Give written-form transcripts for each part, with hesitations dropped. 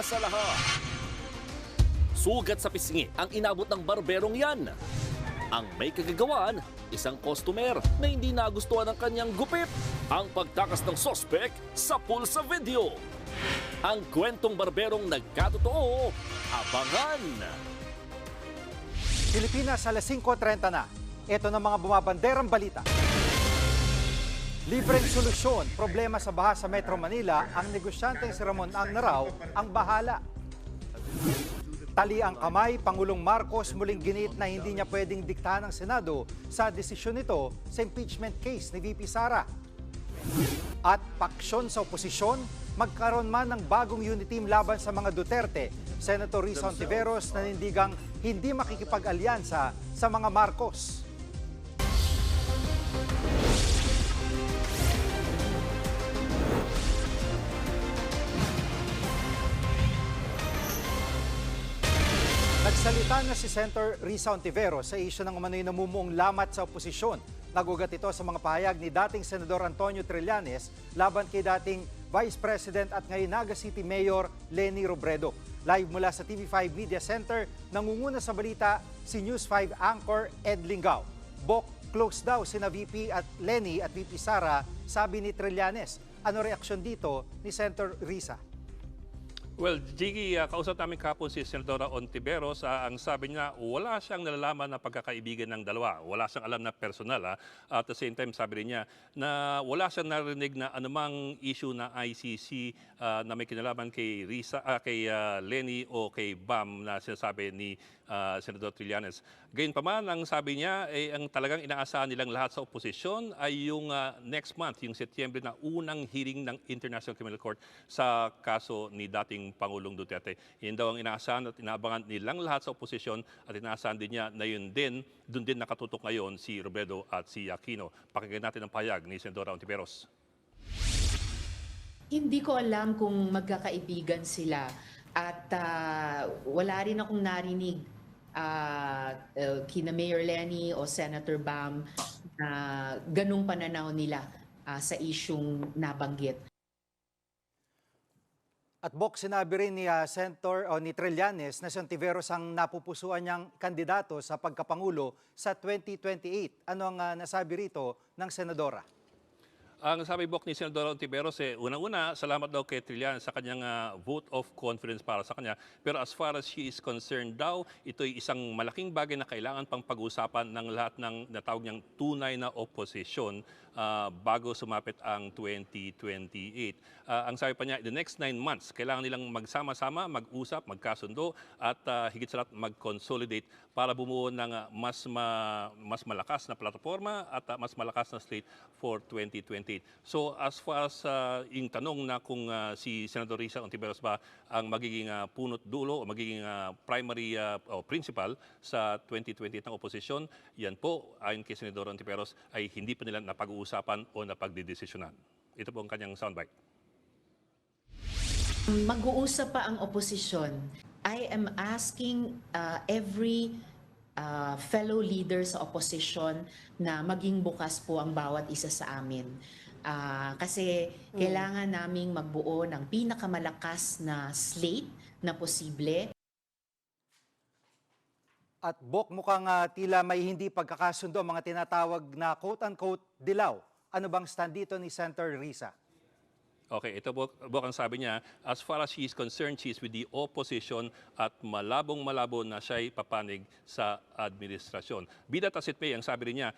sa lahat. Sugat sa pisngi ang inabot ng barberong yan. Ang may kagagawan, isang customer na hindi nagustuhan ng kanyang gupit. Ang pagtakas ng sospek sa pool sa video. Ang kwentong barberong nagkatotoo, abangan! Pilipinas, alas 5:30 na. Ito na mga bumabanderang balita. Libreng solusyon, problema sa baha sa Metro Manila, ang negosyanteng si Ramon Ang na raw ang bahala. Tali ang kamay, Pangulong Marcos muling ginit na hindi niya pwedeng diktahan ng Senado sa desisyon nito sa impeachment case ni VP Sara. At paksyon sa oposisyon, magkaroon man ng bagong unity team laban sa mga Duterte. Senator Risa Hontiveros nanindigang hindi makikipag-alyansa sa mga Marcos. Nagsalita na si Senator Risa Hontiveros sa isyu ng umano'y namumuong lamat sa oposisyon. Nagugat ito sa mga pahayag ni dating Senador Antonio Trillanes laban kay dating Vice President at ngayon Naga City Mayor Leni Robredo. Live mula sa TV5 Media Center, nangunguna sa balita si News 5 anchor Ed Lingao. Bok, close daw sina VP at Leni at VP Sara, sabi ni Trillanes. Ano reaksyon dito ni Senator Risa? Well, Jiggy, kausap namin kahapon si Senadora Hontiveros. Ang sabi niya, wala siyang nalalaman na pagkakaibigan ng dalawa. Wala siyang alam na personal. At the same time, sabi rin niya na wala siyang narinig na anumang issue na ICC na may kinalaman kay Risa, kay Leni o kay Bam na sinasabi ni Senador Trillanes. Gayunpaman, ang sabi niya, ang talagang inaasahan nilang lahat sa oposisyon ay yung next month, yung Setyembre na unang hearing ng International Criminal Court sa kaso ni dating Pangulong Duterte. Yan daw ang inaasahan at inaabangan nilang lahat sa oposisyon at inaasahan din niya na yun din, doon din nakatutok ngayon si Robredo at si Aquino. Pakinggan natin ang pahayag ni Senadora Hontiveros. Hindi ko alam kung magkakaibigan sila at wala rin akong narinig kina Mayor Leni o Senator Bam na ganung pananaw nila sa isyung nabanggit. At Bok, sinabi rin ni Senator o ni Trillanes na si Hontiveros ang napupusuan niyang kandidato sa pagkapangulo sa 2028. Ano ang nasabi rito ng Senadora? Ang sabi Bok ni Senador Hontiveros, unang-una, salamat daw kay Trillanes sa kanyang vote of confidence para sa kanya. Pero as far as she is concerned daw, ito'y isang malaking bagay na kailangan pang pag-usapan ng lahat ng natawag niyang tunay na oposisyon bago sumapit ang 2028. Ang sabi pa niya, the next 9 months, kailangan nilang magsama-sama, mag-usap, magkasundo at higit sa lahat mag-consolidate para bumuo ng mas malakas na plataforma at mas malakas na slate for 2028. So as far as yung tanong na kung si Senador Risa Hontiveros ba ang magiging punot dulo o magiging primary o principal sa 2028 ng oposisyon, yan po ayon kay Senador Hontiveros ay hindi pa nila napag-uusapan o napagdidesisyonan. Ito po ang kanyang soundbite. Mag-uusap pa ang oposisyon. I am asking every fellow leader sa opposition na maging bukas po ang bawat isa sa amin. Kasi kailangan naming magbuo ng pinakamalakas na slate na posible. At Bok, mukhang tila may hindi pagkakasundo ang mga tinatawag na quote-unquote dilaw. Ano bang stand dito ni Senator Risa? Okay, ito Bok ang sabi niya, as far as she is concerned, she is with the opposition at malabong-malabo na siya'y papanig sa administrasyon. Be that as it may, ang sabi rin niya,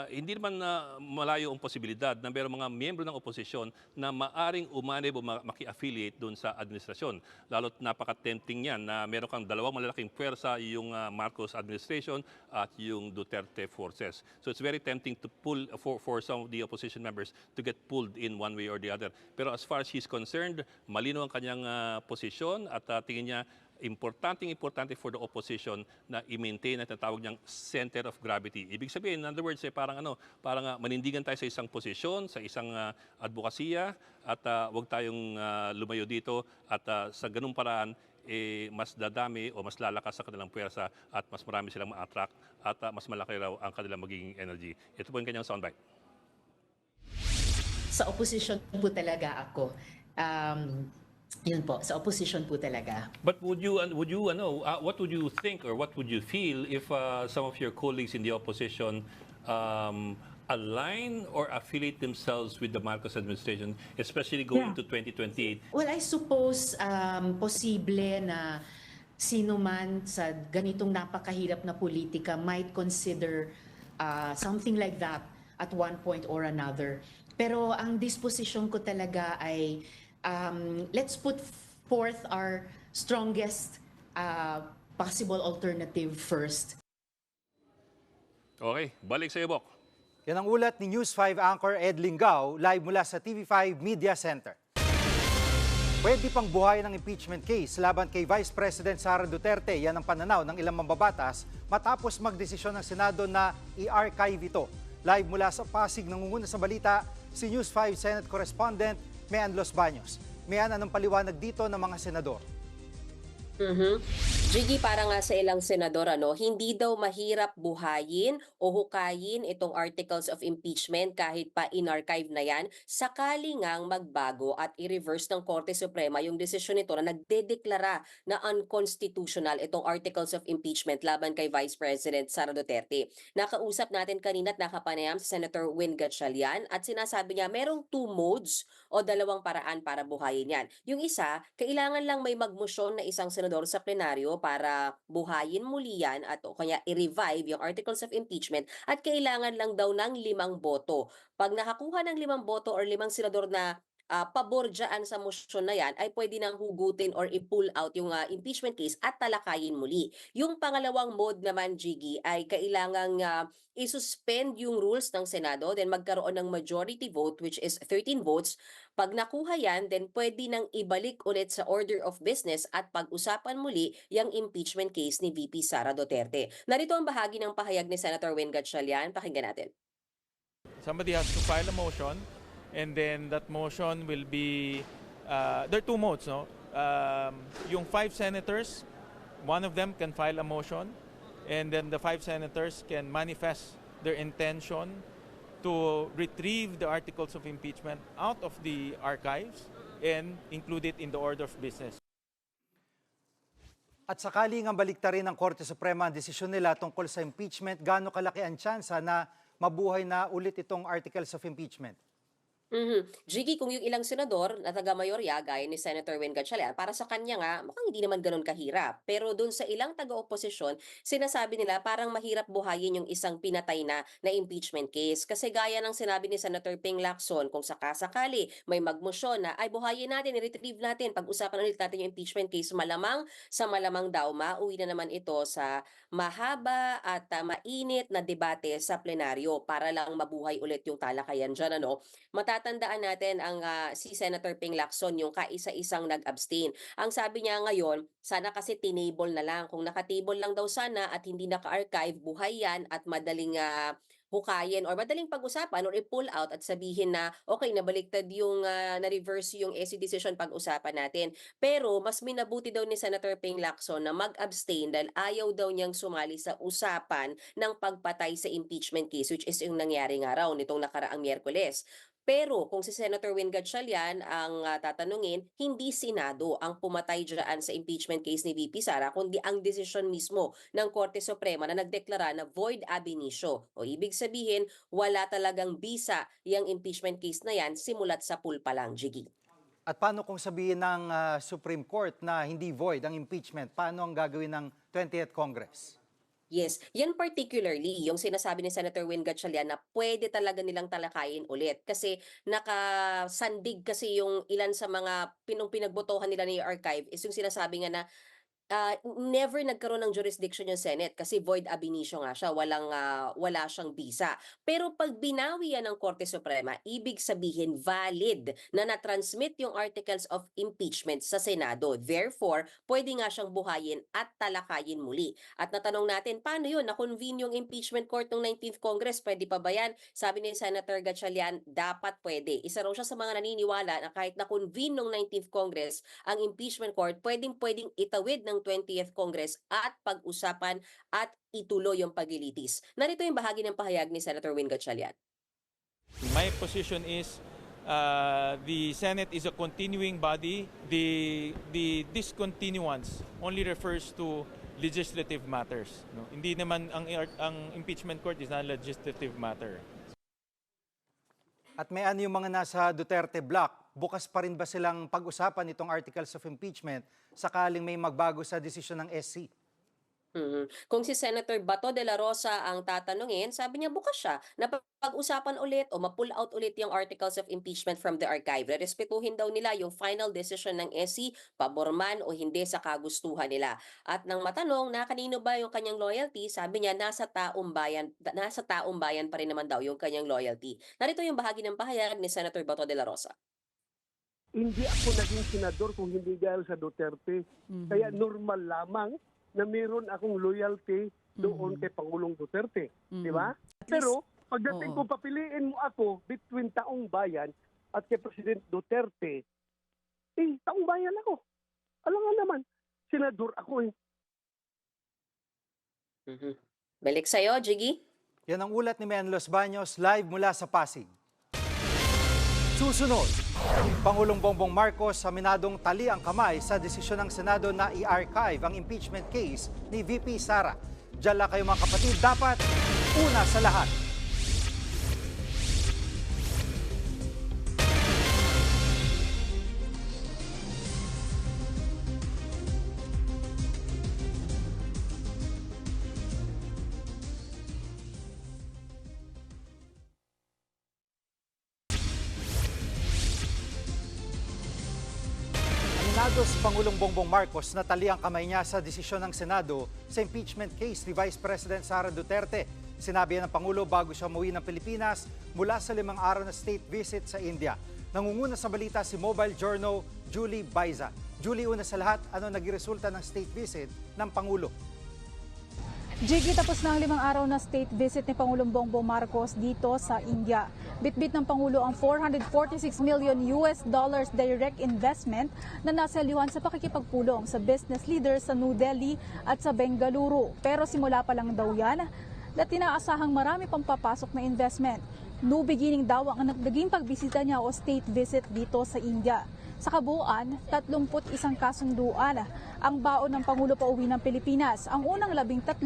hindi naman malayo ang posibilidad na mayroong mga miyembro ng oposisyon na maaring umanib o maki-affiliate doon sa administrasyon. Lalo't napaka-tempting yan na meron kang dalawang malalaking pwersa, yung Marcos administration at yung Duterte forces. So it's very tempting to pull for some of the opposition members to get pulled in one way or the other. Pero as far as he's concerned, malino ang kanyang posisyon at tingin niya importante for the opposition na i-maintain at natawag niyang center of gravity. Ibig sabihin, in other words, parang manindigan tayo sa isang posisyon, sa isang advokasya at wag tayong lumayo dito at sa ganung paraan mas dadami o mas lalakas sa kanilang puwersa at mas marami silang ma-attract at mas malaki raw ang kanilang magiging energy. Ito po yung kanyang soundbite. Sa oposisyon po talaga ako. Yun po, sa opposition po talaga. But what would you think or what would you feel if some of your colleagues in the opposition align or affiliate themselves with the Marcos administration, especially going to 2028? Well, I suppose posible na sino man sa ganitong napakahirap na politika might consider something like that at one point or another. Pero ang disposition ko talaga ay let's put forth our strongest possible alternative first. Okay, balik sa iyo, Bok. Yan ang ulat ni News 5 anchor Ed Lingao live mula sa TV5 Media Center. Pwede pang buhayin ng impeachment case laban kay Vice President Sara Duterte. Yan ang pananaw ng ilang mambabatas matapos magdesisyon ng Senado na i-archive ito. Live mula sa Pasig, nangunguna sa balita si News 5 Senate Correspondent Mean Los Baños. Mean, anong paliwanag dito ng mga senador? Jiggy, para nga sa ilang senador, hindi daw mahirap buhayin o hukayin itong articles of impeachment kahit pa in-archive na yan, sakali ngang magbago at i-reverse ng Korte Suprema yung desisyon nito na nagdedeklara na unconstitutional itong articles of impeachment laban kay Vice President Sara Duterte. Nakausap natin kanina at nakapanayam sa Senator Win Gatchalian at sinasabi niya merong 2 modes o 2 paraan para buhayin yan. Yung isa, kailangan lang may magmosyon na isang senador sa plenaryo para buhayin muli yan at o kaya i-revive yung articles of impeachment at kailangan lang daw ng 5 boto. Pag nakakuha ng 5 boto or 5 senador na pabor dyan sa motion na yan, ay pwede nang hugutin or i-pull out yung impeachment case at talakayin muli. Yung pangalawang mode naman, Jiggy, ay kailangang i-suspend yung rules ng Senado, then magkaroon ng majority vote, which is 13 votes. Pag nakuha yan, then pwede nang ibalik ulit sa order of business at pag-usapan muli yung impeachment case ni VP Sara Duterte. Narito ang bahagi ng pahayag ni Senator Win Gatchalian. Pakinggan natin. Somebody has to file a motion, and then that motion will be, there are 2 modes, no? Yung 5 senators, one of them can file a motion, and then the 5 senators can manifest their intention to retrieve the articles of impeachment out of the archives and include it in the order of business. At sakaling ang baliktarin ng Korte Suprema ang desisyon nila tungkol sa impeachment, gaano kalaki ang tsansa na mabuhay na ulit itong articles of impeachment? Jiggy, kung yung ilang senador na taga-mayorya, gaya ni Senator Win Gatchalian, para sa kanya nga, mukhang hindi naman ganun kahirap. Pero dun sa ilang taga-oposisyon, sinasabi nila parang mahirap buhayin yung isang pinatay na impeachment case. Kasi gaya ng sinabi ni Senator Ping Lacson, kung sakasakali may magmosyon na, ay buhayin natin, i-retrieve natin, pag-usapan ulit natin yung impeachment case, malamang sa malamang daw, mauwi na naman ito sa mahaba at mainit na debate sa plenaryo para lang mabuhay ulit yung talakayan dyan, matatandaan natin ang si Senator Ping Lacson, yung kaisa-isang nag-abstain. Ang sabi niya ngayon, sana kasi tinable na lang. Kung naka-table lang daw sana at hindi naka-archive, buhay yan at madaling hukayin or madaling pag-usapan or i-pull out at sabihin na okay, nabaliktad yung na-reverse yung SC decision, pag-usapan natin. Pero mas minabuti daw ni Senator Ping Lacson na mag-abstain dahil ayaw daw niyang sumali sa usapan ng pagpatay sa impeachment case, which is yung nangyari nga raw nitong nakaraang Miyerkules. Pero kung si Senator Win Gatchalian ang tatanungin, hindi Senado ang pumatay dyan sa impeachment case ni VP Sara, kundi ang desisyon mismo ng Korte Suprema na nagdeklara na void ab initio. O ibig sabihin, wala talagang bisa yung impeachment case na yan simula't sa pool pa lang, Jiggy. At paano kung sabihin ng Supreme Court na hindi void ang impeachment? Paano ang gagawin ng 20th Congress? Yes, yan particularly, yung sinasabi ni Senator Win Gatchalian na pwede talaga nilang talakayin ulit kasi nakasandig kasi yung ilan sa mga pinagbotohan nila ni archive is yung sinasabi nga na never nagkaroon ng jurisdiction yung Senate kasi void ab initio nga siya, wala siyang bisa. Pero pag binawi yan ng Korte Suprema, ibig sabihin valid na na-transmit yung articles of impeachment sa Senado. Therefore, pwede nga siyang buhayin at talakayin muli. At natanong natin, paano yun? Na-convene yung impeachment court ng 19th Congress, pwede pa ba yan? Sabi ni Senator Gatchalian, dapat pwede. Isa raw siya sa mga naniniwala na kahit na-convene ng 19th Congress ang impeachment court, pwedeng itawid ng 20th Congress at pag-usapan at ituloy yung paglilitis. Narito yung bahagi ng pahayag ni Senator Win Gatchalian. My position is the Senate is a continuing body. The discontinuance only refers to legislative matters. No? Hindi naman ang impeachment court is not a legislative matter. At may ano yung mga nasa Duterte block, bukas pa rin ba silang pag-usapan itong articles of impeachment sakaling may magbago sa desisyon ng SC? Kung si Senator Bato de la Rosa ang tatanungin, sabi niya bukas siya na pag-usapan ulit o ma-pull out ulit yung articles of impeachment from the archive. Respetuhin daw nila yung final decision ng SC, pabor man o hindi sa kagustuhan nila. At nang matanong na kanino ba yung kanyang loyalty, sabi niya nasa taong bayan pa rin naman daw yung kanyang loyalty. Narito yung bahagi ng pahayag ni Senator Bato de la Rosa. Hindi ako naging senador kung hindi dahil sa Duterte. Kaya normal lamang na meron akong loyalty doon kay Pangulong Duterte. Di ba? Pero pagdating kung papiliin mo ako between taong bayan at kay President Duterte, taong bayan ako. Alam nga naman, senador ako . Balik sa'yo, Jiggy. Yan ang ulat ni Men Los Baños live mula sa Pasig. Susunod, Pangulong Bongbong Marcos aminadong tali ang kamay sa desisyon ng Senado na i-archive ang impeachment case ni VP Sara. Diyan lang kayo mga kapatid, dapat una sa lahat. Aminado si Pangulong Bongbong Marcos na tali ang kamay niya sa desisyon ng Senado sa impeachment case ni Vice President Sara Duterte. Sinabi yan ng Pangulo bago siya umuwi ng Pilipinas mula sa 5 araw na state visit sa India. Nangunguna sa balita si Mobile Journal Julie Baiza. Julie, una sa lahat, ano naging resulta ng state visit ng Pangulo? Jiggy, tapos na ang 5 araw na state visit ni Pangulong Bongbong Marcos dito sa India. Bitbit ng Pangulo ang $446 million direct investment na nasalyuhan sa pakikipagpulong sa business leaders sa New Delhi at sa Bengaluru. Pero simula pa lang daw yan na tinaasahang marami pang papasok na investment. New beginning daw ang naging pagbisita niya o state visit dito sa India. Sa kabuuan, 31 kasunduan ang baon ng Pangulo pauwi ng Pilipinas. Ang unang 13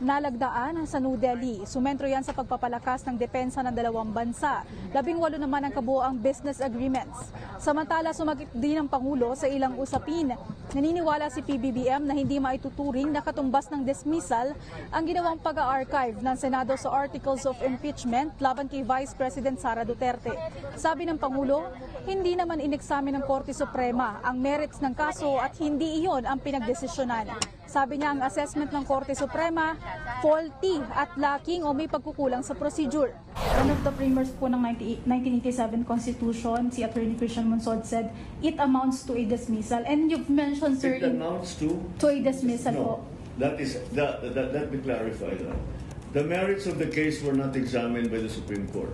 nalagdaan sa New Delhi. Sumentro yan sa pagpapalakas ng depensa ng dalawang bansa. 18 naman ang kabuoang business agreements. Samantala, sumagit din ang Pangulo sa ilang usapin. Naniniwala si PBBM na hindi maituturing na katumbas ng dismissal ang ginawang pag-archive ng Senado sa articles of impeachment laban kay Vice President Sara Duterte. Sabi ng Pangulo, hindi naman ineksamin ng Korte Suprema ang merits ng kaso at hindi iyon ang pinagdesisyonan. Sabi niya ang assessment ng Korte Suprema, faulty at lacking o may pagkukulang sa procedure. One of the framers po ng 1987 Constitution, si Attorney Christian Monsod said, it amounts to a dismissal. And you've mentioned, sir, it amounts to a dismissal po. That is, let me clarify that. The merits of the case were not examined by the Supreme Court.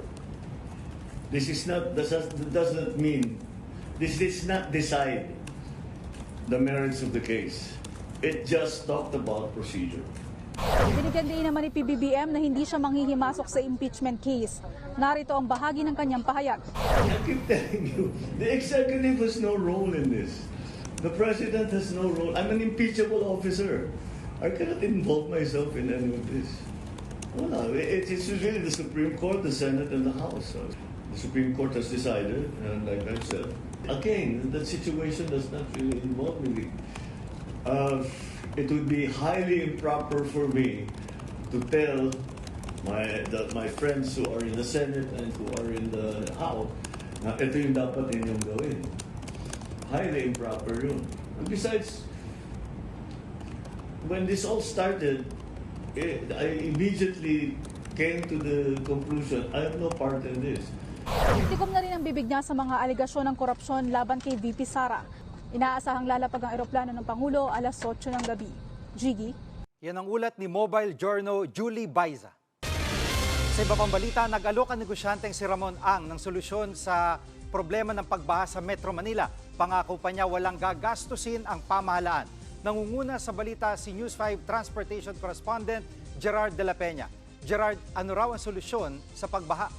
This is not, doesn't mean, this does not decide the merits of the case. It just talked about procedure. Binigyan din naman ni PBBM na hindi siya manghihimasok sa impeachment case. Narito ang bahagi ng kanyang pahayag. I keep telling you, the executive has no role in this. The president has no role. I'm an impeachable officer. I cannot involve myself in any of this. Well, it's really the Supreme Court, the Senate, and the House. The Supreme Court has decided, and like I said, again, that situation does not really involve me. It would be highly improper for me to tell my friends who are in the Senate and who are in the House na ito yung dapat inyong gawin. Highly improper yun. And besides, when this all started, I immediately came to the conclusion, I have no part in this. Tikom na rin ang bibig niya sa mga alegasyon ng korupsyon laban kay VP Sara. Inaasahang lalapag ang eroplano ng Pangulo alas 8 ng gabi. Jiggy? Yan ang ulat ni Mobile Journal Julie Baiza. Sa iba pang balita, nag-alok ang negosyanteng si Ramon Ang ng solusyon sa problema ng pagbaha sa Metro Manila. Pangako pa niya walang gagastusin ang pamahalaan. Nangunguna sa balita si News 5 Transportation Correspondent Gerard de la Peña. Gerard, ano raw ang solusyon sa pagbaha?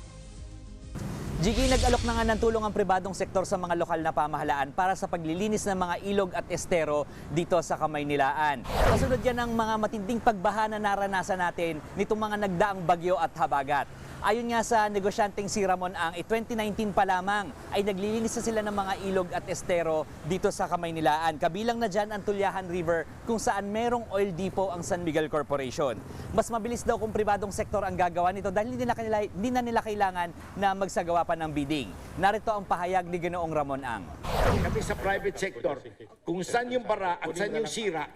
Jiggy, nag-alok na nga ng tulong ang pribadong sektor sa mga lokal na pamahalaan para sa paglilinis ng mga ilog at estero dito sa Kamaynilaan. Kasunod yan ng mga matinding pagbaha na naranasan natin nitong mga nagdaang bagyo at habagat. Ayon nga sa negosyanteng si Ramon Ang, 2019 pa lamang ay naglilinis na sila ng mga ilog at estero dito sa Kamaynilaan. Kabilang na dyan ang Tulyahan River kung saan merong oil depot ang San Miguel Corporation. Mas mabilis daw kung pribadong sektor ang gagawa nito dahil hindi na nila kailangan na magsagawa pa ng bidding. Narito ang pahayag ni Ginoong Ramon Ang. Kami sa private sector, kung saan yung bara at saan yung sira,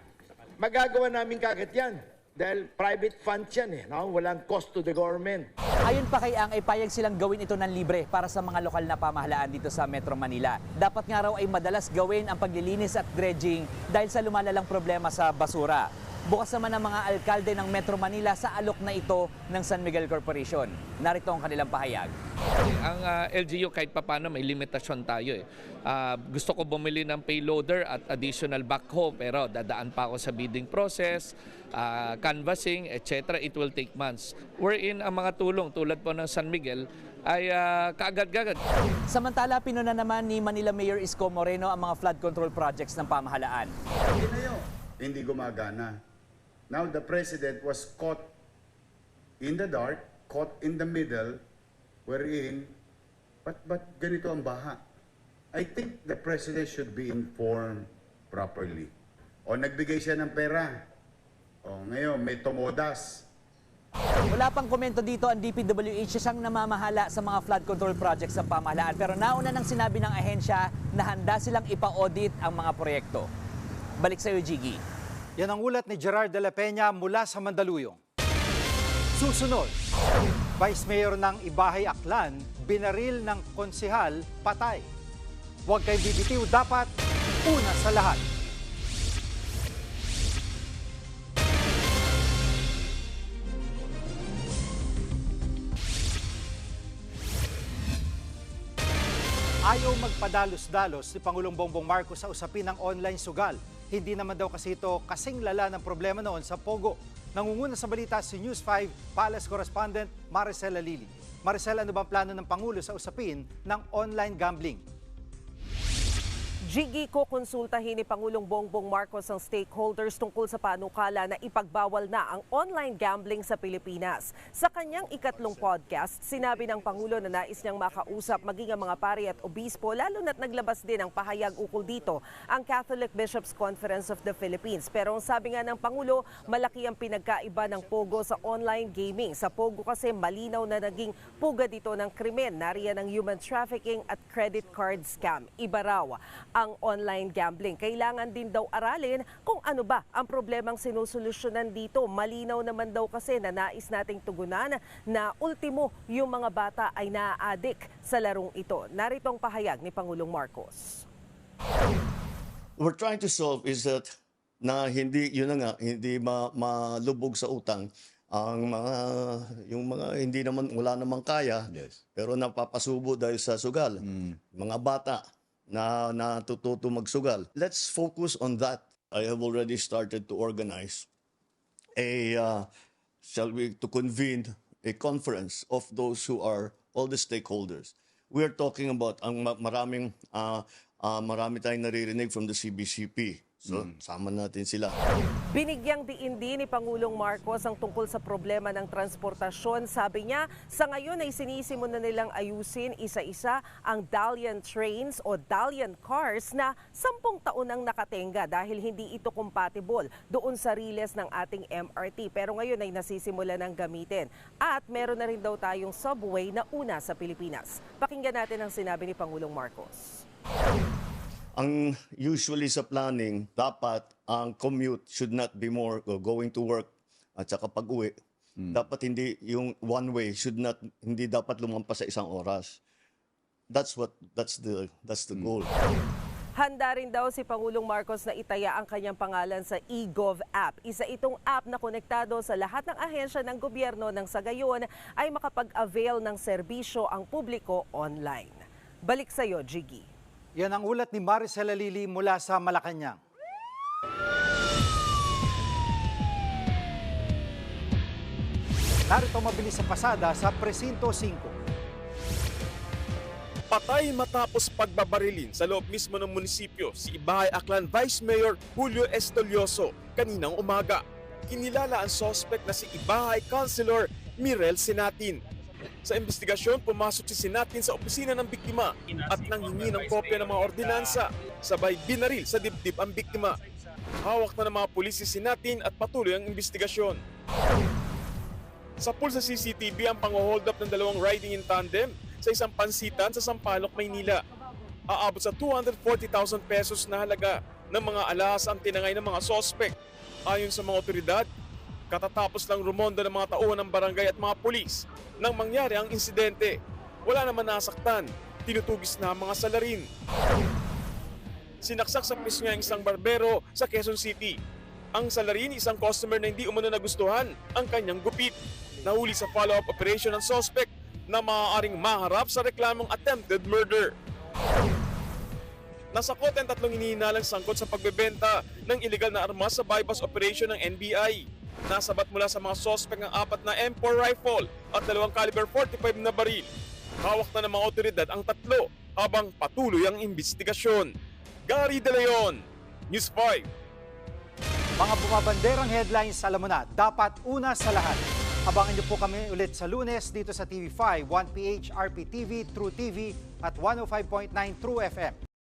magagawa namin kagad yan. Dahil private funds yan no? Walang cost to the government. Ayon pa kay Ang, ay payag silang gawin ito ng libre para sa mga lokal na pamahalaan dito sa Metro Manila. Dapat nga raw ay madalas gawin ang paglilinis at dredging dahil sa lumalalang problema sa basura. Bukas naman ang mga alkalde ng Metro Manila sa alok na ito ng San Miguel Corporation. Narito ang kanilang pahayag. Ang LGU kahit papano may limitasyon tayo gusto ko bumili ng payloader at additional backhoe pero dadaan pa ako sa bidding process, canvassing, etc. It will take months. Wherein ang mga tulong tulad po ng San Miguel ay kaagad-agad. Samantala, pinuna naman ni Manila Mayor Isko Moreno ang mga flood control projects ng pamahalaan. Hindi gumagana. Now the president was caught in the dark, caught in the middle, wherein, but ganito ang baha. I think the president should be informed properly. O nagbigay siya ng pera. O ngayon, may tumodas. Wala pang komento dito ang DPWH, siyang namamahala sa mga flood control projects ng pamahalaan. Pero nauna nang sinabi ng ahensya na handa silang ipa-audit ang mga proyekto. Balik sa iyo, Jiggy. Yan ang ulat ni Gerard de la Peña mula sa Mandaluyong. Susunod, Vice Mayor ng Ibahay Aklan, binaril ng konsehal, patay. Huwag kayong bibitiw, dapat una sa lahat. Ayaw magpadalos-dalos si Pangulong Bongbong Marcos sa usapin ng online sugal. Hindi naman daw kasi ito kasing lala ng problema noon sa Pogo. Nangunguna sa balita si News 5 Palace Correspondent Maricela Lili. Maricela, ano bang plano ng Pangulo sa usapin ng online gambling? Jiggy, kukonsultahin ni Pangulong Bongbong Marcos ang stakeholders tungkol sa panukala na ipagbawal na ang online gambling sa Pilipinas. Sa kanyang ikatlong podcast, sinabi ng Pangulo na nais niyang makausap maging ang mga pari at obispo, lalo na't naglabas din ang pahayag ukol dito ang Catholic Bishops' Conference of the Philippines. Pero ang sabi nga ng Pangulo, malaki ang pinagkaiba ng Pogo sa online gaming. Sa Pogo kasi malinaw na naging pugad dito ng krimen, nariyan ang human trafficking at credit card scam. Iba raw ang online gambling. Kailangan din daw aralin kung ano ba ang problemang sinusolusyonan dito. Malinaw naman daw kasi na nais nating tugunan na ultimo yung mga bata ay naa-addict sa larong ito. Narito ang pahayag ni Pangulong Marcos. We're trying to solve is that na hindi malubog sa utang ang yung mga hindi naman wala namang kaya pero napapasubo dahil sa sugal. Mga bata na natututo magsugal. Let's focus on that. I have already started to organize to convene a conference of those who are all the stakeholders. We are talking about marami tayong naririnig from the CBCP. So, sama natin sila. Binigyang diin din ni Pangulong Marcos ang tungkol sa problema ng transportasyon. Sabi niya, sa ngayon ay sinisimula nilang ayusin isa-isa ang Dalian trains o Dalian cars na 10 taon ang nakatenga dahil hindi ito compatible doon sa riles ng ating MRT. Pero ngayon ay nasisimula ng gamitin. At meron na rin daw tayong subway na una sa Pilipinas. Pakinggan natin ang sinabi ni Pangulong Marcos. Ang usually sa planning, dapat ang commute should not be more going to work at saka pag-uwi. Dapat hindi yung one way hindi dapat lumampas sa 1 oras. That's the goal. Handa rin daw si Pangulong Marcos na itaya ang kanyang pangalan sa eGov app. Isa itong app na konektado sa lahat ng ahensya ng gobyerno nang sa gayon ay makapag-avail ng serbisyo ang publiko online. Balik sa iyo, Jiggy. Yan ang ulat ni Maricela Lili mula sa Malacanang. Narito mabilis sa pasada sa Presinto 5. Patay matapos pagbabarilin sa loob mismo ng munisipyo si Ibahay Aklan Vice Mayor Julio Estolioso kaninang umaga. Kinilala ang suspect na si Ibahay Councilor Mirel Sinatin. Sa investigasyon, pumasok si Sinatin sa opisina ng biktima at nanghingi ng kopya ng mga ordinansa, sabay binaril sa dibdib ang biktima. Hawak na ng mga pulis si Sinatin at patuloy ang investigasyon. Sa pool sa CCTV ang pang-hold up ng dalawang riding in tandem sa isang pansitan sa Sampaloc, Maynila. Aabot sa 240,000 pesos na halaga ng mga alahas ang tinangay ng mga sospek. Ayon sa mga otoridad, katatapos lang rumonda ng mga tauhan ng barangay at mga pulis nang mangyari ang insidente. Wala naman nasaktan, tinutugis na ang mga salarin. Sinaksak sa pisngi ang isang barbero sa Quezon City. Ang salarin, isang customer na hindi umano nagustuhan ang kanyang gupit. Nahuli sa follow-up operation ng suspect na maaaring maharap sa reklamong attempted murder. Nasakot ang tatlong hinihinalang sangkot sa pagbebenta ng illegal na armas sa bypass operation ng NBI. Nasabat mula sa mga suspect ng 4 na M4 rifle at 2 caliber 45 na baril. Hawak na ng mga otoridad ang 3 habang patuloy ang investigasyon. Gary De Leon, News 5. Mga bumabanderang headlines, alam mo na, dapat una sa lahat. Abangan niyo po kami ulit sa Lunes dito sa TV5, 1PH, RPTV, True TV at 105.9 True FM.